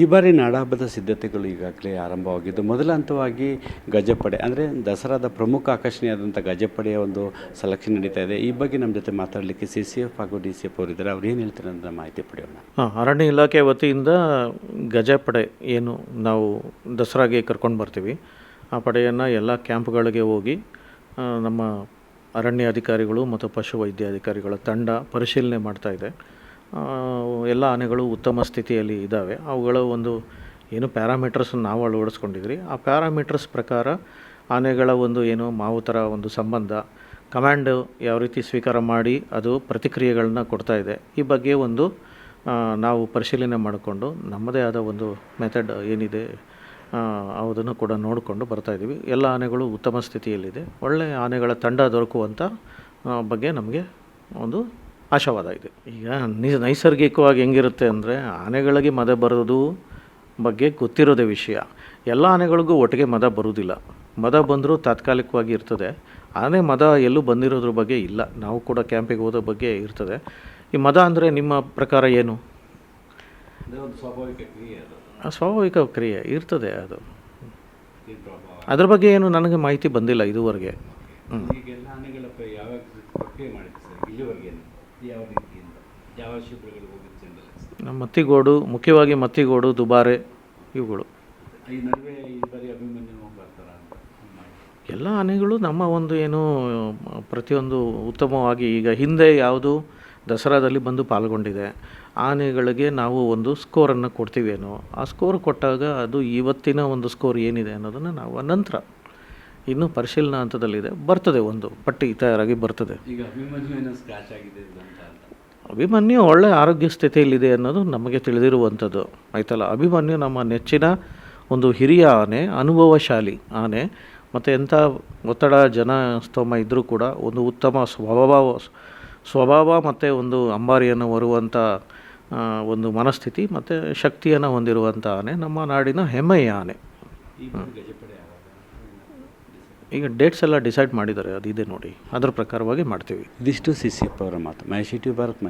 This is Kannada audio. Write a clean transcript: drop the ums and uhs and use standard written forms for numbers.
ಈ ಬಾರಿ ನಾಡಹಬ್ಬದ ಸಿದ್ಧತೆಗಳು ಈಗಾಗಲೇ ಆರಂಭವಾಗಿದ್ದು, ಮೊದಲ ಹಂತವಾಗಿ ಗಜಪಡೆ ಅಂದರೆ ದಸರಾದ ಪ್ರಮುಖ ಆಕರ್ಷಣೆಯಾದಂಥ ಗಜಪಡೆಯ ಒಂದು ಸೆಲೆಕ್ಷನ್ ನಡೀತಾ ಇದೆ. ಈ ಬಗ್ಗೆ ನಮ್ಮ ಜೊತೆ ಮಾತಾಡಲಿಕ್ಕೆ CCF ಹಾಗೂ DCF ಅವರಿದ್ದಾರೆ. ಅವ್ರು ಏನು ಹೇಳ್ತಾರೆ ಅಂತ ಮಾಹಿತಿ ಪಡೆಯೋಣ. ಅರಣ್ಯ ಇಲಾಖೆ ವತಿಯಿಂದ ಗಜಪಡೆ ಏನು ನಾವು ದಸರಾಗೆ ಕರ್ಕೊಂಡು ಬರ್ತೀವಿ, ಆ ಪಡೆಯನ್ನು ಎಲ್ಲ ಕ್ಯಾಂಪ್ಗಳಿಗೆ ಹೋಗಿ ನಮ್ಮ ಅರಣ್ಯ ಅಧಿಕಾರಿಗಳು ಮತ್ತು ಪಶುವೈದ್ಯ ಅಧಿಕಾರಿಗಳ ತಂಡ ಪರಿಶೀಲನೆ ಮಾಡ್ತಾಯಿದೆ. ಎಲ್ಲ ಆನೆಗಳು ಉತ್ತಮ ಸ್ಥಿತಿಯಲ್ಲಿ ಇದ್ದಾವೆ. ಅವುಗಳ ಒಂದು ಏನು ಪ್ಯಾರಾಮೀಟರ್ಸ್ ನಾವು ಅಳವಡಿಸ್ಕೊಂಡಿದ್ರಿ, ಆ ಪ್ಯಾರಾಮೀಟರ್ಸ್ ಪ್ರಕಾರ ಆನೆಗಳ ಒಂದು ಏನು ಮಾವುತರ ಒಂದು ಸಂಬಂಧ ಕಮ್ಯಾಂಡ್ ಯಾವ ರೀತಿ ಸ್ವೀಕಾರ ಮಾಡಿ ಅದು ಪ್ರತಿಕ್ರಿಯೆಗಳನ್ನ ಕೊಡ್ತಾಯಿದೆ, ಈ ಬಗ್ಗೆ ಒಂದು ನಾವು ಪರಿಶೀಲನೆ ಮಾಡಿಕೊಂಡು ನಮ್ಮದೇ ಆದ ಒಂದು ಮೆಥಡ್ ಏನಿದೆ ಅದನ್ನು ಕೂಡ ನೋಡಿಕೊಂಡು ಬರ್ತಾಯಿದ್ದೀವಿ. ಎಲ್ಲ ಆನೆಗಳು ಉತ್ತಮ ಸ್ಥಿತಿಯಲ್ಲಿದೆ. ಒಳ್ಳೆಯ ಆನೆಗಳ ತಂಡ ದೊರಕುವಂಥ ಬಗ್ಗೆ ನಮಗೆ ಒಂದು ಆಶಾವಾದ ಇದೆ. ಈಗ ನೈಸರ್ಗಿಕವಾಗಿ ಹೆಂಗಿರುತ್ತೆ ಅಂದರೆ, ಆನೆಗಳಿಗೆ ಮದ ಬರೋದು ಬಗ್ಗೆ ಗೊತ್ತಿರೋದೇ ವಿಷಯ. ಎಲ್ಲ ಆನೆಗಳಿಗೂ ಒಟ್ಟಿಗೆ ಮದ ಬರುವುದಿಲ್ಲ. ಮದ ಬಂದರೂ ತಾತ್ಕಾಲಿಕವಾಗಿ ಇರ್ತದೆ. ಆನೆ ಮದ ಎಲ್ಲೂ ಬಂದಿರೋದ್ರ ಬಗ್ಗೆ ಇಲ್ಲ. ನಾವು ಕೂಡ ಕ್ಯಾಂಪಿಗೆ ಹೋದ ಬಗ್ಗೆ ಇರ್ತದೆ. ಈ ಮದ ಅಂದರೆ ನಿಮ್ಮ ಪ್ರಕಾರ ಏನು? ಸ್ವಾಭಾವಿಕ ಕ್ರಿಯೆ ಇರ್ತದೆ. ಅದು ಅದ್ರ ಬಗ್ಗೆ ಏನು ನನಗೆ ಮಾಹಿತಿ ಬಂದಿಲ್ಲ ಇದುವರೆಗೆ. ನಮ್ಮ ಮತ್ತಿಗೋಡು, ಮುಖ್ಯವಾಗಿ ಮತ್ತಿಗೋಡು, ದುಬಾರೆ ಇವುಗಳು ಎಲ್ಲ ಆನೆಗಳು ನಮ್ಮ ಒಂದು ಏನು ಪ್ರತಿಯೊಂದು ಉತ್ತಮವಾಗಿ ಈಗ ಹಿಂದೆ ಯಾವುದು ದಸರಾದಲ್ಲಿ ಬಂದು ಪಾಲ್ಗೊಂಡಿದೆ ಆನೆಗಳಿಗೆ ನಾವು ಒಂದು ಸ್ಕೋರನ್ನು ಕೊಡ್ತೀವೇನೋ, ಆ ಸ್ಕೋರ್ ಕೊಟ್ಟಾಗ ಅದು ಇವತ್ತಿನ ಒಂದು ಸ್ಕೋರ್ ಏನಿದೆ ಅನ್ನೋದನ್ನು ನಾವು ನಂತರ ಇನ್ನೂ ಪರಿಶೀಲನಾ ಹಂತದಲ್ಲಿದೆ, ಬರ್ತದೆ, ಒಂದು ಪಟ್ಟಿ ತಯಾರಾಗಿ ಬರ್ತದೆ. ಈಗ ಸ್ಕ್ರಾಚ್ ಆಗಿದೆ ಅಭಿಮನ್ಯು ಒಳ್ಳೆಯ ಆರೋಗ್ಯ ಸ್ಥಿತಿಯಲ್ಲಿದೆ ಅನ್ನೋದು ನಮಗೆ ತಿಳಿದಿರುವಂಥದ್ದು, ಆಯ್ತಲ್ಲ. ಅಭಿಮನ್ಯು ನಮ್ಮ ನೆಚ್ಚಿನ ಒಂದು ಹಿರಿಯ ಆನೆ, ಅನುಭವಶಾಲಿ ಆನೆ, ಮತ್ತು ಎಂಥ ಒತ್ತಡ ಸ್ತೋಮ ಇದ್ದರೂ ಕೂಡ ಒಂದು ಉತ್ತಮ ಸ್ವಭಾವ ಮತ್ತು ಒಂದು ಅಂಬಾರಿಯನ್ನು ಹೊರುವಂಥ ಒಂದು ಮನಸ್ಥಿತಿ ಮತ್ತು ಶಕ್ತಿಯನ್ನು ಹೊಂದಿರುವಂಥ ಆನೆ, ನಮ್ಮ ನಾಡಿನ ಹೆಮ್ಮೆಯ ಆನೆ. ಈಗ ಡೇಟ್ಸ್ ಎಲ್ಲ ಡಿಸೈಡ್ ಮಾಡಿದ್ದಾರೆ, ಅದಿದೆ ನೋಡಿ, ಅದರ ಪ್ರಕಾರವಾಗಿ ಮಾಡ್ತೀವಿ. ಇದಿಷ್ಟು CCF ಅವರ ಮಾತು. ಮಹೇಶ್, ಭಾರತ್.